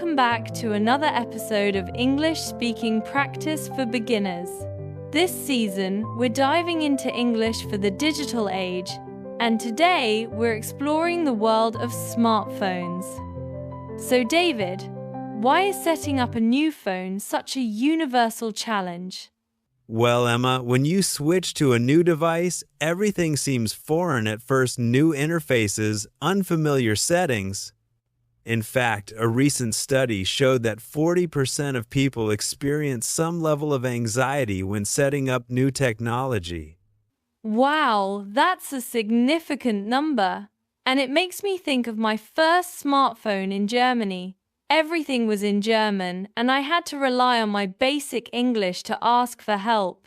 welcome back to another episode of English Speaking Practice for Beginners. This season, we're diving into English for the digital age, and today we're exploring the world of smartphones. So David, why is setting up a new phone such a universal challenge? Well, Emma, when you switch to a new device, everything seems foreign at first. New interfaces, unfamiliar settings. In fact, a recent study showed that 40% of people experience some level of anxiety when setting up new technology. Wow, that's a significant number. And it makes me think of my first smartphone in Germany. Everything was in German, and I had to rely on my basic English to ask for help.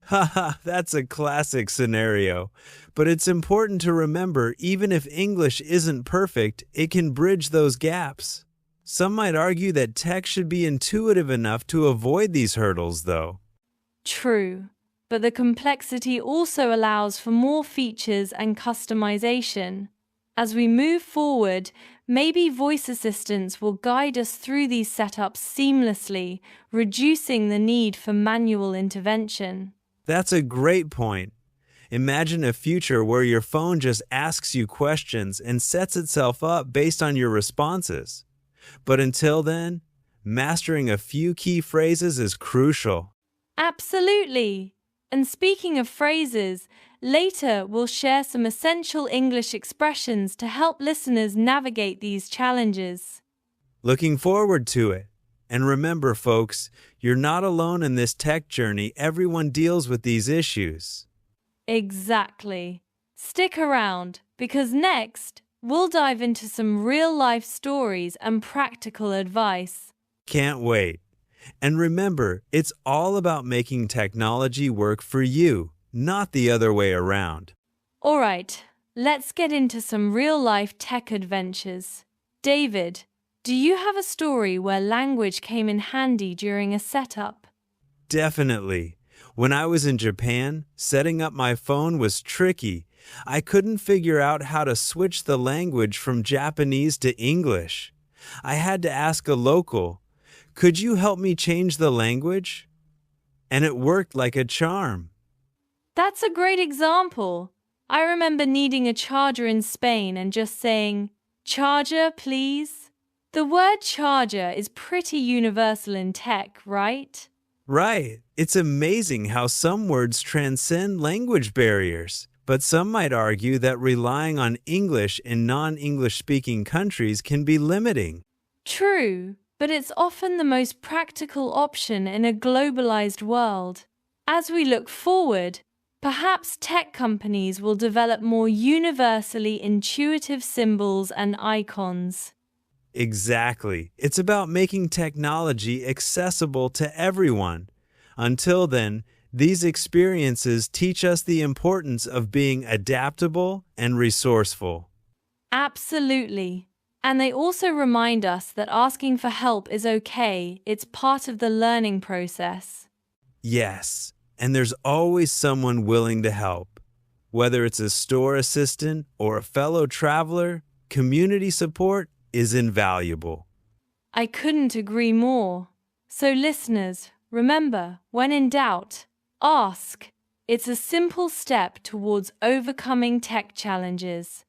Haha, that's a classic scenario. But it's important to remember, even if English isn't perfect, it can bridge those gaps. Some might argue that tech should be intuitive enough to avoid these hurdles, though. True, but the complexity also allows for more features and customization. As we move forward, maybe voice assistants will guide us through these setups seamlessly, reducing the need for manual intervention. That's a great point. Imagine a future where your phone just asks you questions and sets itself up based on your responses. But until then, mastering a few key phrases is crucial. Absolutely. And speaking of phrases, later we'll share some essential English expressions to help listeners navigate these challenges. Looking forward to it. And remember, folks, you're not alone in this tech journey. Everyone deals with these issues. Exactly. Stick around, because next, we'll dive into some real-life stories and practical advice. Can't wait. And remember, it's all about making technology work for you, not the other way around. All right, let's get into some real-life tech adventures. David, do you have a story where language came in handy during a setup? Definitely. When I was in Japan, setting up my phone was tricky. I couldn't figure out how to switch the language from Japanese to English. I had to ask a local, "Could you help me change the language?" And it worked like a charm. That's a great example. I remember needing a charger in Spain and just saying, "Charger, please." The word charger is pretty universal in tech, right? Right. It's amazing how some words transcend language barriers. But some might argue that relying on English in non-English speaking countries can be limiting. True, but it's often the most practical option in a globalized world. As we look forward, perhaps tech companies will develop more universally intuitive symbols and icons. Exactly. It's about making technology accessible to everyone. Until then, these experiences teach us the importance of being adaptable and resourceful. Absolutely. And they also remind us that asking for help is okay. It's part of the learning process. Yes, and there's always someone willing to help. Whether it's a store assistant or a fellow traveler, community support is invaluable. I couldn't agree more. So listeners, remember, when in doubt, ask. It's a simple step towards overcoming tech challenges.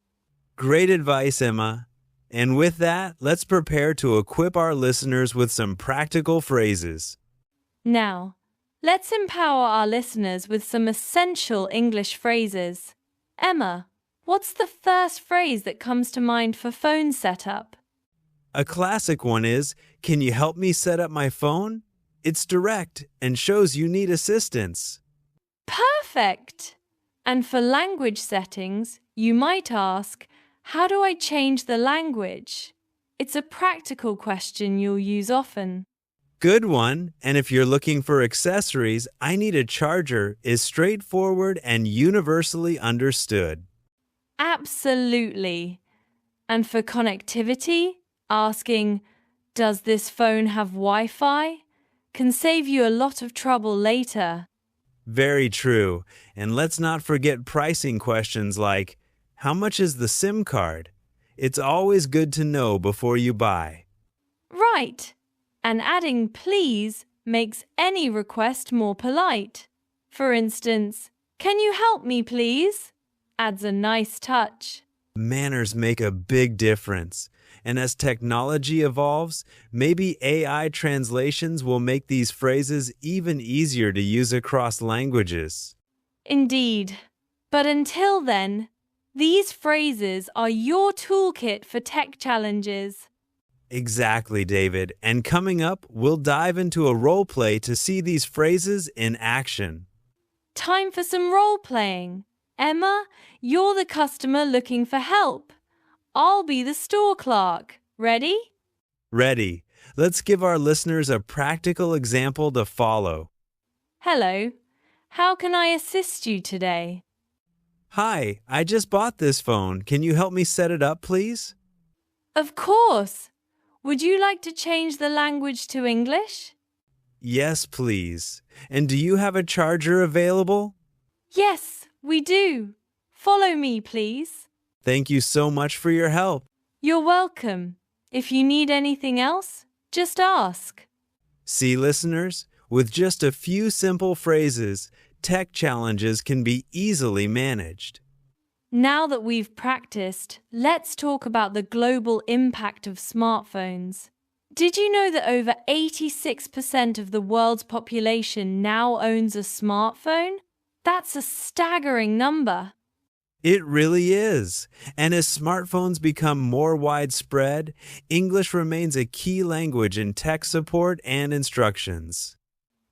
Great advice, Emma. And with that, let's prepare to equip our listeners with some practical phrases. Now, let's empower our listeners with some essential English phrases. Emma, what's the first phrase that comes to mind for phone setup? A classic one is, "Can you help me set up my phone?" It's direct and shows you need assistance. Perfect! And for language settings, you might ask, "How do I change the language?" It's a practical question you'll use often. Good one. And if you're looking for accessories, "I need a charger" is straightforward and universally understood. Absolutely. And for connectivity, asking, "Does this phone have Wi-Fi?" can save you a lot of trouble later. Very true. And let's not forget pricing questions like, "How much is the SIM card?" It's always good to know before you buy. Right. Right. And adding please makes any request more polite. For instance, can you help me, please? Adds a nice touch. Manners make a big difference. And as technology evolves, maybe AI translations will make these phrases even easier to use across languages. Indeed. But until then, these phrases are your toolkit for tech challenges. Exactly, David. And coming up, we'll dive into a role play to see these phrases in action. Time for some role playing. Emma, you're the customer looking for help. I'll be the store clerk. Ready? Ready. Let's give our listeners a practical example to follow. Hello. How can I assist you today? Hi, I just bought this phone. Can you help me set it up, please? Of course. Would you like to change the language to English? Yes, please. And do you have a charger available? Yes, we do. Follow me, please. Thank you so much for your help. You're welcome. If you need anything else, just ask. See, listeners, with just a few simple phrases, tech challenges can be easily managed. Now that we've practiced, let's talk about the global impact of smartphones. Did you know that over 86% of the world's population now owns a smartphone? That's a staggering number. It really is. And as smartphones become more widespread, English remains a key language in tech support and instructions.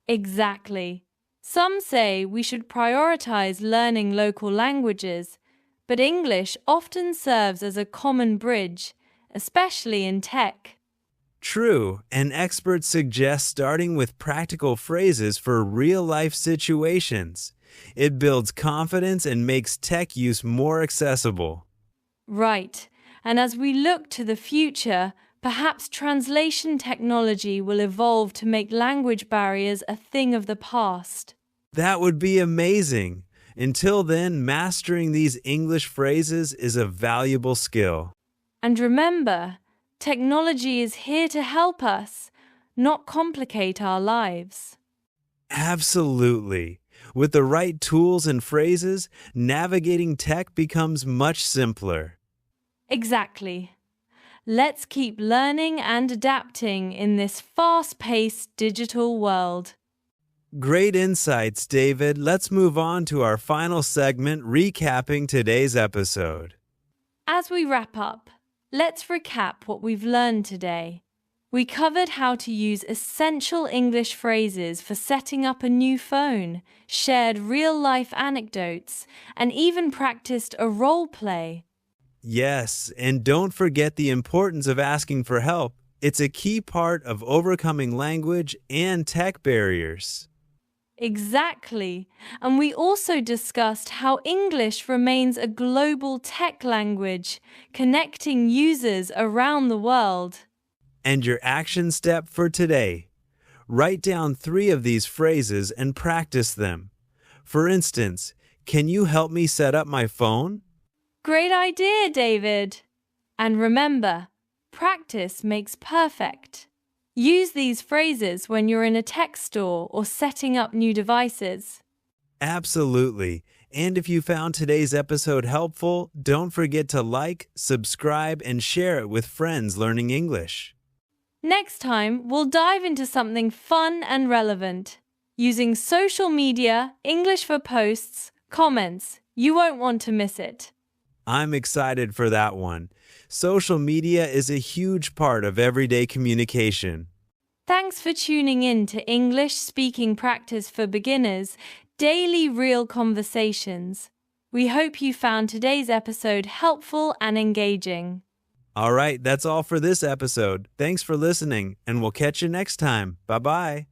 Exactly. Some say we should prioritize learning local languages, but English often serves as a common bridge, especially in tech. True, and experts suggest starting with practical phrases for real-life situations. It builds confidence and makes tech use more accessible. Right, and as we look to the future, perhaps translation technology will evolve to make language barriers a thing of the past. That would be amazing. Until then, mastering these English phrases is a valuable skill. And remember, technology is here to help us, not complicate our lives. Absolutely. With the right tools and phrases, navigating tech becomes much simpler. Exactly. Let's keep learning and adapting in this fast-paced digital world. Great insights, David. Let's move on to our final segment, recapping today's episode. As we wrap up, let's recap what we've learned today. We covered how to use essential English phrases for setting up a new phone, shared real-life anecdotes, and even practiced a role play. Yes, and don't forget the importance of asking for help. It's a key part of overcoming language and tech barriers. Exactly. And we also discussed how English remains a global tech language, connecting users around the world. And your action step for today. Write down 3 of these phrases and practice them. For instance, can you help me set up my phone? Great idea, David. And remember, practice makes perfect. Use these phrases when you're in a tech store or setting up new devices. Absolutely. And if you found today's episode helpful, don't forget to like, subscribe, and share it with friends learning English. Next time, we'll dive into something fun and relevant. Using social media, English for posts, comments. You won't want to miss it. I'm excited for that one. Social media is a huge part of everyday communication. Thanks for tuning in to English Speaking Practice for Beginners, daily real conversations. We hope you found today's episode helpful and engaging. All right, that's all for this episode. Thanks for listening, and we'll catch you next time. Bye-bye.